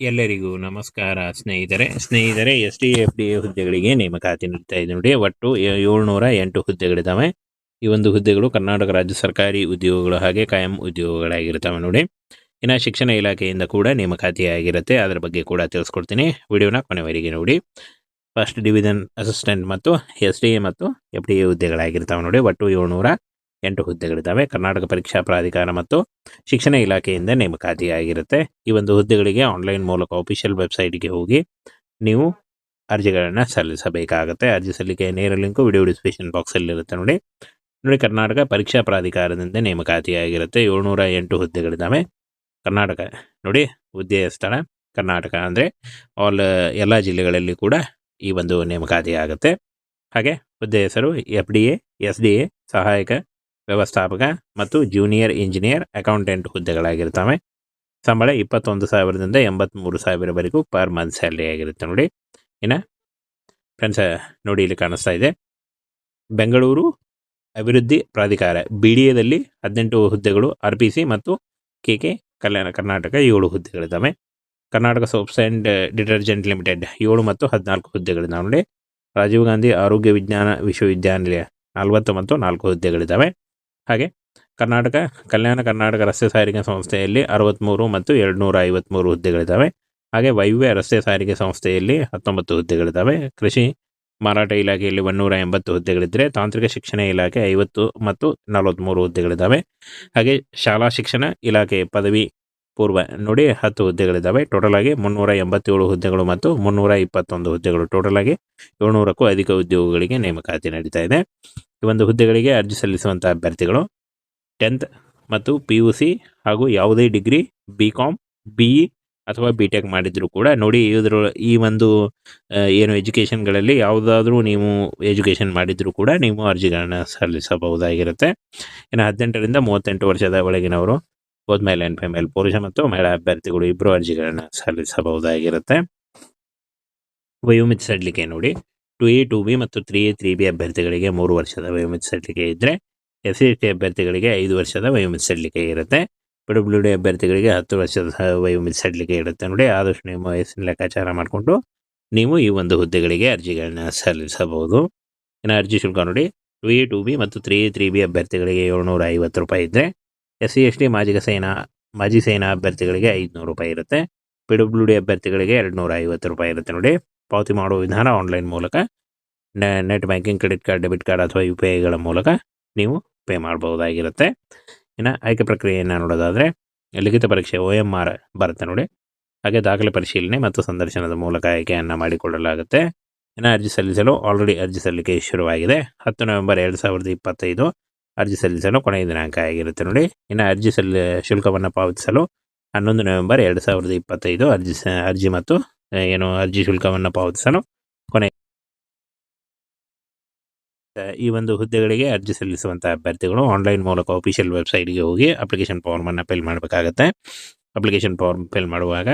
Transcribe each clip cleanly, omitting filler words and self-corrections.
ಎಲ್ಲರಿಗೂ ನಮಸ್ಕಾರ ಸ್ನೇಹಿತರೆ SDFDA ಹುದ್ದೆಗಳಿಗೆ ನೇಮಕಾತಿ ನೀಡ್ತಾ ಇದೆ ನೋಡಿ. ಒಟ್ಟು 708 ಹುದ್ದೆಗಳಿದ್ದಾವೆ. ಈ ಒಂದು ಹುದ್ದೆಗಳು ಕರ್ನಾಟಕ ರಾಜ್ಯ ಸರ್ಕಾರಿ ಉದ್ಯೋಗಗಳು ಹಾಗೆ ಕಾಯಂ ಉದ್ಯೋಗಗಳಾಗಿರ್ತವೆ ನೋಡಿ. ಇನ್ನು ಶಿಕ್ಷಣ ಇಲಾಖೆಯಿಂದ ಕೂಡ ನೇಮಕಾತಿ ಆಗಿರುತ್ತೆ, ಅದರ ಬಗ್ಗೆ ಕೂಡ ತಿಳಿಸ್ಕೊಡ್ತೀನಿ. ವಿಡಿಯೋನ ಕೊನೆವರೆಗೆ ನೋಡಿ. ಫಸ್ಟ್ ಡಿವಿಷನ್ ಅಸಿಸ್ಟೆಂಟ್ ಮತ್ತು SDA ಮತ್ತು FDA ಹುದ್ದೆಗಳಾಗಿರ್ತವೆ ನೋಡಿ. ಒಟ್ಟು 708 ಹುದ್ದೆಗಳಿದ್ದಾವೆ. ಕರ್ನಾಟಕ ಪರೀಕ್ಷಾ ಪ್ರಾಧಿಕಾರ ಮತ್ತು ಶಿಕ್ಷಣ ಇಲಾಖೆಯಿಂದ ನೇಮಕಾತಿ ಆಗಿರುತ್ತೆ. ಈ ಒಂದು ಹುದ್ದೆಗಳಿಗೆ ಆನ್ಲೈನ್ ಮೂಲಕ ಅಫಿಷಿಯಲ್ ವೆಬ್ಸೈಟ್ಗೆ ಹೋಗಿ ನೀವು ಅರ್ಜಿಗಳನ್ನು ಸಲ್ಲಿಸಬೇಕಾಗುತ್ತೆ. ಅರ್ಜಿ ಸಲ್ಲಿಕೆ ನೇರ ಲಿಂಕು ವಿಡಿಯೋ ಡಿಸ್ಕ್ರಿಪ್ಷನ್ ಬಾಕ್ಸಲ್ಲಿ ಇರುತ್ತೆ ನೋಡಿ. ಕರ್ನಾಟಕ ಪರೀಕ್ಷಾ ಪ್ರಾಧಿಕಾರದಿಂದ ನೇಮಕಾತಿ ಆಗಿರುತ್ತೆ. 708 ಹುದ್ದೆಗಳಿದ್ದಾವೆ. ಕರ್ನಾಟಕ ನೋಡಿ, ಹುದ್ದೆಯ ಸ್ಥಳ ಕರ್ನಾಟಕ ಅಂದರೆ ಎಲ್ಲ ಜಿಲ್ಲೆಗಳಲ್ಲಿ ಕೂಡ ಈ ಒಂದು ನೇಮಕಾತಿ ಆಗುತ್ತೆ. ಹಾಗೆ ಹುದ್ದೆ ಹೆಸರು FDA, SDA, ಸಹಾಯಕ ವ್ಯವಸ್ಥಾಪಕ ಮತ್ತು ಜೂನಿಯರ್ ಇಂಜಿನಿಯರ್ ಅಕೌಂಟೆಂಟ್ ಹುದ್ದೆಗಳಾಗಿರ್ತವೆ. ಸಂಬಳ 21,000ದಿಂದ 83,000ವರೆಗೂ ಪರ್ ಮಂತ್ ಸ್ಯಾಲ್ರಿ ಆಗಿರುತ್ತೆ ನೋಡಿ. ಇನ್ನು ಫ್ರೆಂಡ್ಸ್ ನೋಡಿ, ಇಲ್ಲಿ ಕಾಣಿಸ್ತಾ ಇದೆ ಬೆಂಗಳೂರು ಅಭಿವೃದ್ಧಿ ಪ್ರಾಧಿಕಾರ BDAದಲ್ಲಿ 18 ಹುದ್ದೆಗಳು, RPC ಮತ್ತು KK ಕಲ್ಯಾಣ ಕರ್ನಾಟಕ 7 ಹುದ್ದೆಗಳಿದ್ದಾವೆ. Karnataka soaps and detergent limited 7 ಮತ್ತು 14 ಹುದ್ದೆಗಳಿದ್ದಾವೆ ನೋಡಿ. ರಾಜೀವ್ ಗಾಂಧಿ ಆರೋಗ್ಯ ವಿಜ್ಞಾನ ವಿಶ್ವವಿದ್ಯಾನಿಲಯ 40 ಮತ್ತು 4 ಹುದ್ದೆಗಳಿದ್ದಾವೆ. ಹಾಗೆ ಕಲ್ಯಾಣ ಕರ್ನಾಟಕ ರಸ್ತೆ ಸಾರಿಗೆ ಸಂಸ್ಥೆಯಲ್ಲಿ 63 ಮತ್ತು 253 ಹುದ್ದೆಗಳಿದ್ದಾವೆ. ಹಾಗೆ ವೈವ್ಯ ರಸ್ತೆ ಸಾರಿಗೆ ಸಂಸ್ಥೆಯಲ್ಲಿ 19 ಹುದ್ದೆಗಳಿದ್ದಾವೆ. ಕೃಷಿ ಮಾರಾಟ ಇಲಾಖೆಯಲ್ಲಿ 180 ಹುದ್ದೆಗಳಿದ್ದರೆ ತಾಂತ್ರಿಕ ಶಿಕ್ಷಣ ಇಲಾಖೆ 50 ಮತ್ತು 43 ಹುದ್ದೆಗಳಿದ್ದಾವೆ. ಹಾಗೆ ಶಾಲಾ ಶಿಕ್ಷಣ ಇಲಾಖೆ ಪದವಿ ಪೂರ್ವ ನೋಡಿ 10 ಹುದ್ದೆಗಳಿದ್ದಾವೆ. ಟೋಟಲ್ ಆಗಿ 387 ಹುದ್ದೆಗಳು ಮತ್ತು 321 ಹುದ್ದೆಗಳು. ಟೋಟಲ್ ಆಗಿ 700ಕ್ಕೂ ಅಧಿಕ ಉದ್ಯೋಗಗಳಿಗೆ ನೇಮಕಾತಿ ನಡೀತಾ ಇದೆ. ಈ ಒಂದು ಹುದ್ದೆಗಳಿಗೆ ಅರ್ಜಿ ಸಲ್ಲಿಸುವಂಥ ಅಭ್ಯರ್ಥಿಗಳು 10th ಮತ್ತು PUC ಹಾಗೂ ಯಾವುದೇ ಡಿಗ್ರಿ BCom, BE ಅಥವಾ BTech ಮಾಡಿದರೂ ಕೂಡ ನೋಡಿ. ಈ ಒಂದು ಏನು ಎಜುಕೇಷನ್ಗಳಲ್ಲಿ ಯಾವುದಾದ್ರೂ ನೀವು ಎಜುಕೇಷನ್ ಮಾಡಿದರೂ ಕೂಡ ನೀವು ಅರ್ಜಿಗಳನ್ನು ಸಲ್ಲಿಸಬಹುದಾಗಿರುತ್ತೆ. ಇನ್ನು 18ರಿಂದ 38 ವರ್ಷದ ಒಳಗಿನವರು ಬೋತ್ ಮೇಲ್ ಆ್ಯಂಡ್ ಫಿಮೇಲ್, ಪುರುಷ ಮತ್ತು ಮಹಿಳಾ ಅಭ್ಯರ್ಥಿಗಳು ಇಬ್ಬರು ಅರ್ಜಿಗಳನ್ನು ಸಲ್ಲಿಸಬಹುದಾಗಿರುತ್ತೆ. ವಯೋಮಿತಿ ಸಡಿಲಿಕೆ ನೋಡಿ, 2A, 2B ಮತ್ತು 3A, 3B ಅಭ್ಯರ್ಥಿಗಳಿಗೆ 3 ವರ್ಷದ ವಯೋಮಿತಿ ಸಡಿಲಿಕೆ ಇದ್ದರೆ SC/ST ಅಭ್ಯರ್ಥಿಗಳಿಗೆ 5 ವರ್ಷದ ವಯೋಮಿತಿ ಸಡಿಲಿಕೆ ಇರುತ್ತೆ. PWD ಅಭ್ಯರ್ಥಿಗಳಿಗೆ 10 ವರ್ಷದ ವಯೋಮಿತಿ ಸಡಿಲಿಕೆ ಇರುತ್ತೆ ನೋಡಿ. ಆದಷ್ಟು ನಿಮ್ಮ ವಯಸ್ಸಿನ ಲೆಕ್ಕಾಚಾರ ಮಾಡಿಕೊಂಡು ನೀವು ಈ ಒಂದು ಹುದ್ದೆಗಳಿಗೆ ಅರ್ಜಿಗಳನ್ನ ಸಲ್ಲಿಸಬಹುದು. ಇನ್ನು ಅರ್ಜಿ ಶುಲ್ಕ ನೋಡಿ, 2A, 2B ಮತ್ತು 3A, 3B ಅಭ್ಯರ್ಥಿಗಳಿಗೆ 750 ರೂಪಾಯಿ ಇದ್ದರೆ SC/ST ಮಾಜಿ ಸೇನಾ ಅಭ್ಯರ್ಥಿಗಳಿಗೆ 500 ರೂಪಾಯಿ ಇರುತ್ತೆ. PWD ಅಭ್ಯರ್ಥಿಗಳಿಗೆ 250 ರೂಪಾಯಿ ಇರುತ್ತೆ ನೋಡಿ. ಪಾವತಿ ಮಾಡುವ ವಿಧಾನ ಆನ್ಲೈನ್ ಮೂಲಕ net banking, credit card, debit card ಅಥವಾ UPIಗಳ ಮೂಲಕ ನೀವು ಪೇ ಮಾಡಬಹುದಾಗಿರುತ್ತೆ. ಇನ್ನು ಆಯ್ಕೆ ಪ್ರಕ್ರಿಯೆಯನ್ನು ನೋಡೋದಾದರೆ ಲಿಖಿತ ಪರೀಕ್ಷೆ OMR ಬರುತ್ತೆ ನೋಡಿ. ಹಾಗೆ ದಾಖಲೆ ಪರಿಶೀಲನೆ ಮತ್ತು ಸಂದರ್ಶನದ ಮೂಲಕ ಆಯ್ಕೆಯನ್ನು ಮಾಡಿಕೊಳ್ಳಲಾಗುತ್ತೆ. ಇನ್ನು ಅರ್ಜಿ ಸಲ್ಲಿಸಲು ಆಲ್ರೆಡಿ ಅರ್ಜಿ ಸಲ್ಲಿಕೆ ಶುರುವಾಗಿದೆ. 10 ನವೆಂಬರ್ 2025 ಅರ್ಜಿ ಸಲ್ಲಿಸಲು ಕೊನೆಯ ದಿನಾಂಕ ಆಗಿರುತ್ತೆ ನೋಡಿ. ಇನ್ನು ಅರ್ಜಿ ಶುಲ್ಕವನ್ನು ಪಾವತಿಸಲು 11 ನವೆಂಬರ್ 2025 ಅರ್ಜಿ ಮತ್ತು ಅರ್ಜಿ ಶುಲ್ಕವನ್ನು ಪಾವತಿಸಲು ಕೊನೆ. ಈ ಒಂದು ಹುದ್ದೆಗಳಿಗೆ ಅರ್ಜಿ ಸಲ್ಲಿಸುವಂಥ ಅಭ್ಯರ್ಥಿಗಳು ಆನ್ಲೈನ್ ಮೂಲಕ ಅಫಿಷಿಯಲ್ ವೆಬ್ಸೈಟ್ಗೆ ಹೋಗಿ ಅಪ್ಲಿಕೇಶನ್ ಫಾರ್ಮನ್ನು ಫಿಲ್ ಮಾಡಬೇಕಾಗತ್ತೆ. ಅಪ್ಲಿಕೇಶನ್ ಫಾರ್ಮ್ ಫಿಲ್ ಮಾಡುವಾಗ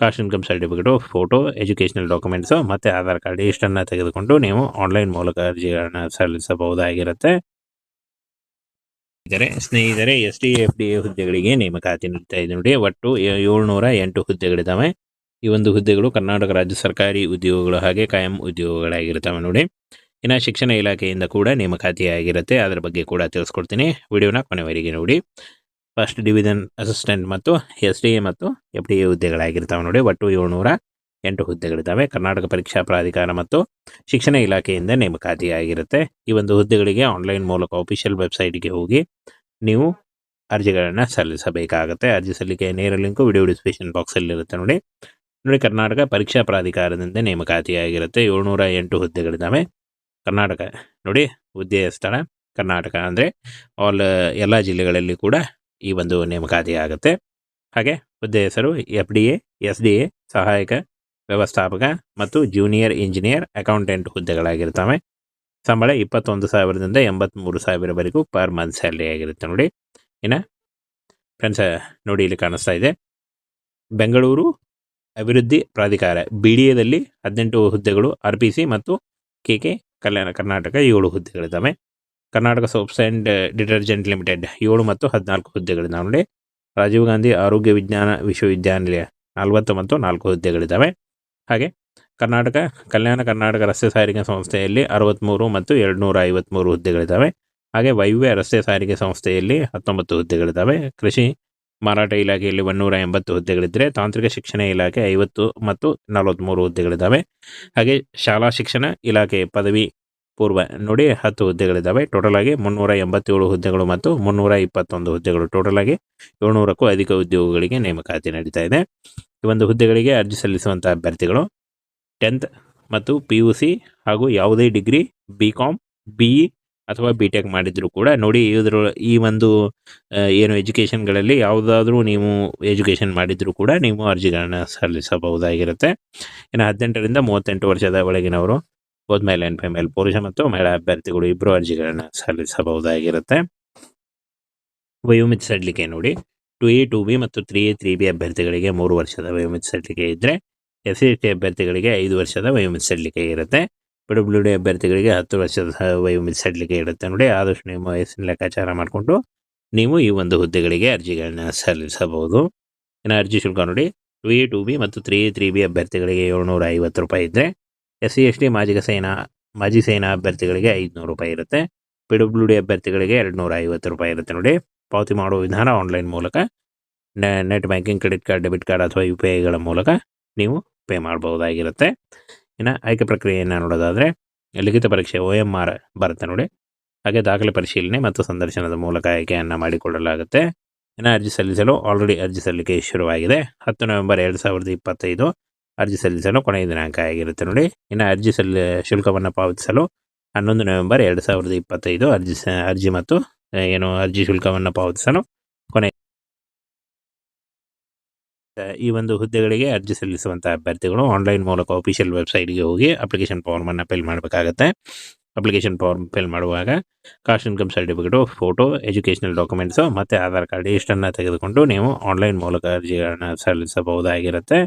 caste income certificate, photo, educational documents ಮತ್ತು ಆಧಾರ್ ಕಾರ್ಡ್ ಇಷ್ಟನ್ನು ತೆಗೆದುಕೊಂಡು ನೀವು ಆನ್ಲೈನ್ ಮೂಲಕ ಅರ್ಜಿಗಳನ್ನು ಸಲ್ಲಿಸಬಹುದಾಗಿರುತ್ತೆ. ಸ್ನೇಹಿತರೆ SDFDA ಹುದ್ದೆಗಳಿಗೆ ನೇಮಕಾತಿ ನೀಡ್ತಾ ಇದೆ ನೋಡಿ. ಒಟ್ಟು 708 ಹುದ್ದೆಗಳಿದ್ದಾವೆ. ಈ ಒಂದು ಹುದ್ದೆಗಳು ಕರ್ನಾಟಕ ರಾಜ್ಯ ಸರ್ಕಾರಿ ಉದ್ಯೋಗಗಳು ಹಾಗೆ ಕಾಯಂ ಉದ್ಯೋಗಗಳಾಗಿರ್ತವೆ ನೋಡಿ. ಇನ್ನು ಶಿಕ್ಷಣ ಇಲಾಖೆಯಿಂದ ಕೂಡ ನೇಮಕಾತಿ ಆಗಿರುತ್ತೆ, ಅದರ ಬಗ್ಗೆ ಕೂಡ ತಿಳಿಸ್ಕೊಡ್ತೀನಿ. ವಿಡಿಯೋನ ಕೊನೆವರೆಗೆ ನೋಡಿ. ಫಸ್ಟ್ ಡಿವಿಷನ್ ಅಸಿಸ್ಟೆಂಟ್ ಮತ್ತು SDA ಮತ್ತು FDA ಹುದ್ದೆಗಳಾಗಿರ್ತವೆ ನೋಡಿ. ಒಟ್ಟು 708 ಹುದ್ದೆಗಳಿದ್ದಾವೆ. ಕರ್ನಾಟಕ ಪರೀಕ್ಷಾ ಪ್ರಾಧಿಕಾರ ಮತ್ತು ಶಿಕ್ಷಣ ಇಲಾಖೆಯಿಂದ ನೇಮಕಾತಿ ಆಗಿರುತ್ತೆ. ಈ ಒಂದು ಹುದ್ದೆಗಳಿಗೆ ಆನ್ಲೈನ್ ಮೂಲಕ ಅಫಿಷಿಯಲ್ ವೆಬ್ಸೈಟ್ಗೆ ಹೋಗಿ ನೀವು ಅರ್ಜಿಗಳನ್ನು ಸಲ್ಲಿಸಬೇಕಾಗುತ್ತೆ. ಅರ್ಜಿ ಸಲ್ಲಿಕೆ ನೇರ ಲಿಂಕು ವಿಡಿಯೋ ಡಿಸ್ಕ್ರಿಪ್ಷನ್ ಬಾಕ್ಸಲ್ಲಿ ಇರುತ್ತೆ ನೋಡಿ. ಕರ್ನಾಟಕ ಪರೀಕ್ಷಾ ಪ್ರಾಧಿಕಾರದಿಂದ ನೇಮಕಾತಿ ಆಗಿರುತ್ತೆ. 708 ಹುದ್ದೆಗಳಿದ್ದಾವೆ. ಕರ್ನಾಟಕ ನೋಡಿ, ಹುದ್ದೆಯ ಸ್ಥಳ ಕರ್ನಾಟಕ ಅಂದರೆ ಎಲ್ಲ ಜಿಲ್ಲೆಗಳಲ್ಲಿ ಕೂಡ ಈ ಒಂದು ನೇಮಕಾತಿ ಆಗುತ್ತೆ. ಹಾಗೆ ಹುದ್ದೆ ಹೆಸರು FDA, SDA, ಸಹಾಯಕ ವ್ಯವಸ್ಥಾಪಕ ಮತ್ತು ಜೂನಿಯರ್ ಇಂಜಿನಿಯರ್ ಅಕೌಂಟೆಂಟ್ ಹುದ್ದೆಗಳಾಗಿರ್ತವೆ. ಸಂಬಳ 21,000ದಿಂದ 83,000ವರೆಗೂ ಪರ್ ಮಂತ್ ಸ್ಯಾಲ್ರಿ ಆಗಿರುತ್ತೆ ನೋಡಿ. ಇನ್ನು ಫ್ರೆಂಡ್ಸ್ ನೋಡಿ, ಇಲ್ಲಿ ಕಾಣಿಸ್ತಾ ಇದೆ ಬೆಂಗಳೂರು ಅಭಿವೃದ್ಧಿ ಪ್ರಾಧಿಕಾರ BDAದಲ್ಲಿ 18 ಹುದ್ದೆಗಳು, RPC ಮತ್ತು KK ಕಲ್ಯಾಣ ಕರ್ನಾಟಕ 7 ಹುದ್ದೆಗಳಿದ್ದಾವೆ. Karnataka soaps and detergent limited 7 ಮತ್ತು 14 ಹುದ್ದೆಗಳಿದ್ದಾವೆ ನೋಡಿ. ರಾಜೀವ್ ಗಾಂಧಿ ಆರೋಗ್ಯ ವಿಜ್ಞಾನ ವಿಶ್ವವಿದ್ಯಾನಿಲಯ 40 ಮತ್ತು 4 ಹುದ್ದೆಗಳಿದ್ದಾವೆ. ಹಾಗೆ ಕಲ್ಯಾಣ ಕರ್ನಾಟಕ ರಸ್ತೆ ಸಾರಿಗೆ ಸಂಸ್ಥೆಯಲ್ಲಿ 63 ಮತ್ತು 253 ಹುದ್ದೆಗಳಿದ್ದಾವೆ. ಹಾಗೆ ವಾಯುವ್ಯ ರಸ್ತೆ ಸಾರಿಗೆ ಸಂಸ್ಥೆಯಲ್ಲಿ 19 ಹುದ್ದೆಗಳಿದ್ದಾವೆ. ಕೃಷಿ ಮಾರಾಟ ಇಲಾಖೆಯಲ್ಲಿ 180 ಹುದ್ದೆಗಳಿದ್ದರೆ ತಾಂತ್ರಿಕ ಶಿಕ್ಷಣ ಇಲಾಖೆ 50 ಮತ್ತು 43 ಹುದ್ದೆಗಳಿದ್ದಾವೆ. ಹಾಗೆ ಶಾಲಾ ಶಿಕ್ಷಣ ಇಲಾಖೆ ಪದವಿ ಪೂರ್ವ ನೋಡಿ 10 ಹುದ್ದೆಗಳಿದ್ದಾವೆ. ಟೋಟಲ್ ಆಗಿ 387 ಹುದ್ದೆಗಳು ಮತ್ತು 321 ಹುದ್ದೆಗಳು. ಟೋಟಲ್ ಆಗಿ 700ಕ್ಕೂ ಅಧಿಕ ಉದ್ಯೋಗಗಳಿಗೆ ನೇಮಕಾತಿ ನಡೀತಾ ಇದೆ. ಈ ಒಂದು ಹುದ್ದೆಗಳಿಗೆ ಅರ್ಜಿ ಸಲ್ಲಿಸುವಂಥ ಅಭ್ಯರ್ಥಿಗಳು 10th ಮತ್ತು PUC ಹಾಗೂ ಯಾವುದೇ ಡಿಗ್ರಿ BCom BE ಅಥವಾ BTech ಮಾಡಿದರೂ ಕೂಡ ನೋಡಿ ಈ ಒಂದು ಏನು ಎಜುಕೇಷನ್ಗಳಲ್ಲಿ ಯಾವುದಾದ್ರೂ ನೀವು ಎಜುಕೇಷನ್ ಮಾಡಿದರೂ ಕೂಡ ನೀವು ಅರ್ಜಿಗಳನ್ನು ಸಲ್ಲಿಸಬಹುದಾಗಿರುತ್ತೆ. ಇನ್ನು 18ರಿಂದ 38 ವರ್ಷದ ಒಳಗಿನವರು ಬೋತ್ ಮೇಲ್ ಆ್ಯಂಡ್ ಫಿಮೇಲ್ ಪುರುಷ ಮತ್ತು ಮಹಿಳಾ ಅಭ್ಯರ್ಥಿಗಳು ಇಬ್ಬರು ಅರ್ಜಿಗಳನ್ನು ಸಲ್ಲಿಸಬಹುದಾಗಿರುತ್ತೆ. ವಯೋಮಿತಿ ಸಡಿಲಿಕೆ ನೋಡಿ 2A 2B ಮತ್ತು 3A 3B ಅಭ್ಯರ್ಥಿಗಳಿಗೆ 3 ವರ್ಷದ ವಯೋಮಿತಿ ಸಡಿಲಿಕೆ ಇದ್ದರೆ SC ಅಭ್ಯರ್ಥಿಗಳಿಗೆ 5 ವರ್ಷದ ವಯೋಮಿತಿ ಸಡಿಲಿಕೆ ಇರುತ್ತೆ. PWD ಅಭ್ಯರ್ಥಿಗಳಿಗೆ 10 ವರ್ಷದ ವಯೋಮಿತಿ ಸಡಿಲಿಕೆ ಇರುತ್ತೆ. ನೋಡಿ ಆದಷ್ಟು ನಿಮ್ಮ ವಯಸ್ಸಿನ ಲೆಕ್ಕಾಚಾರ ಮಾಡಿಕೊಂಡು ನೀವು ಈ ಒಂದು ಹುದ್ದೆಗಳಿಗೆ ಅರ್ಜಿಗಳನ್ನ ಸಲ್ಲಿಸಬಹುದು. ಇನ್ನು ಅರ್ಜಿ ಶುಲ್ಕ ನೋಡಿ 2A 2B ಮತ್ತು 3A 3B ಅಭ್ಯರ್ಥಿಗಳಿಗೆ 750 ರೂಪಾಯಿ ಇದ್ದರೆ SC ST ಮಾಜಿ ಸೇನಾ ಅಭ್ಯರ್ಥಿಗಳಿಗೆ 500 ರೂಪಾಯಿ ಇರುತ್ತೆ. PWD ಅಭ್ಯರ್ಥಿಗಳಿಗೆ 250 ರೂಪಾಯಿ ಇರುತ್ತೆ. ನೋಡಿ ಪಾವತಿ ಮಾಡುವ ವಿಧಾನ ಆನ್ಲೈನ್ ಮೂಲಕ net banking, credit card, debit card ಅಥವಾ UPIಗಳ ಮೂಲಕ ನೀವು ಪೇ ಮಾಡಬಹುದಾಗಿರುತ್ತೆ. ಇನ್ನು ಆಯ್ಕೆ ಪ್ರಕ್ರಿಯೆಯನ್ನು ನೋಡೋದಾದರೆ ಲಿಖಿತ ಪರೀಕ್ಷೆ OMR ಬರುತ್ತೆ ನೋಡಿ. ಹಾಗೆ ದಾಖಲೆ ಪರಿಶೀಲನೆ ಮತ್ತು ಸಂದರ್ಶನದ ಮೂಲಕ ಆಯ್ಕೆಯನ್ನು ಮಾಡಿಕೊಳ್ಳಲಾಗುತ್ತೆ. ಇನ್ನು ಅರ್ಜಿ ಸಲ್ಲಿಸಲು ಆಲ್ರೆಡಿ ಅರ್ಜಿ ಸಲ್ಲಿಕೆ ಶುರುವಾಗಿದೆ. 10 ನವೆಂಬರ್ 2025 ಅರ್ಜಿ ಸಲ್ಲಿಸಲು ಕೊನೆಯ ದಿನಾಂಕ ಆಗಿರುತ್ತೆ ನೋಡಿ. ಇನ್ನು ಅರ್ಜಿ ಶುಲ್ಕವನ್ನು ಪಾವತಿಸಲು 11 ನವೆಂಬರ್ 2025 ಅರ್ಜಿ ಮತ್ತು ಅರ್ಜಿ ಶುಲ್ಕವನ್ನು ಪಾವತಿಸಲು ಕೊನೆ. ಈ ಒಂದು ಹುದ್ದೆಗಳಿಗೆ ಅರ್ಜಿ ಸಲ್ಲಿಸುವಂಥ ಅಭ್ಯರ್ಥಿಗಳು ಆನ್ಲೈನ್ ಮೂಲಕ ಅಫಿಷಿಯಲ್ ವೆಬ್ಸೈಟ್ಗೆ ಹೋಗಿ ಅಪ್ಲಿಕೇಶನ್ ಫಾರ್ಮನ್ನು ಫಿಲ್ ಮಾಡಬೇಕಾಗತ್ತೆ. ಅಪ್ಲಿಕೇಶನ್ ಫಾರ್ಮ್ ಫಿಲ್ ಮಾಡುವಾಗ caste income certificate, photo, educational documents ಮತ್ತು ಆಧಾರ್ ಕಾರ್ಡ್ ಇಷ್ಟನ್ನು ತೆಗೆದುಕೊಂಡು ನೀವು ಆನ್ಲೈನ್ ಮೂಲಕ ಅರ್ಜಿಗಳನ್ನು ಸಲ್ಲಿಸಬಹುದಾಗಿರುತ್ತೆ.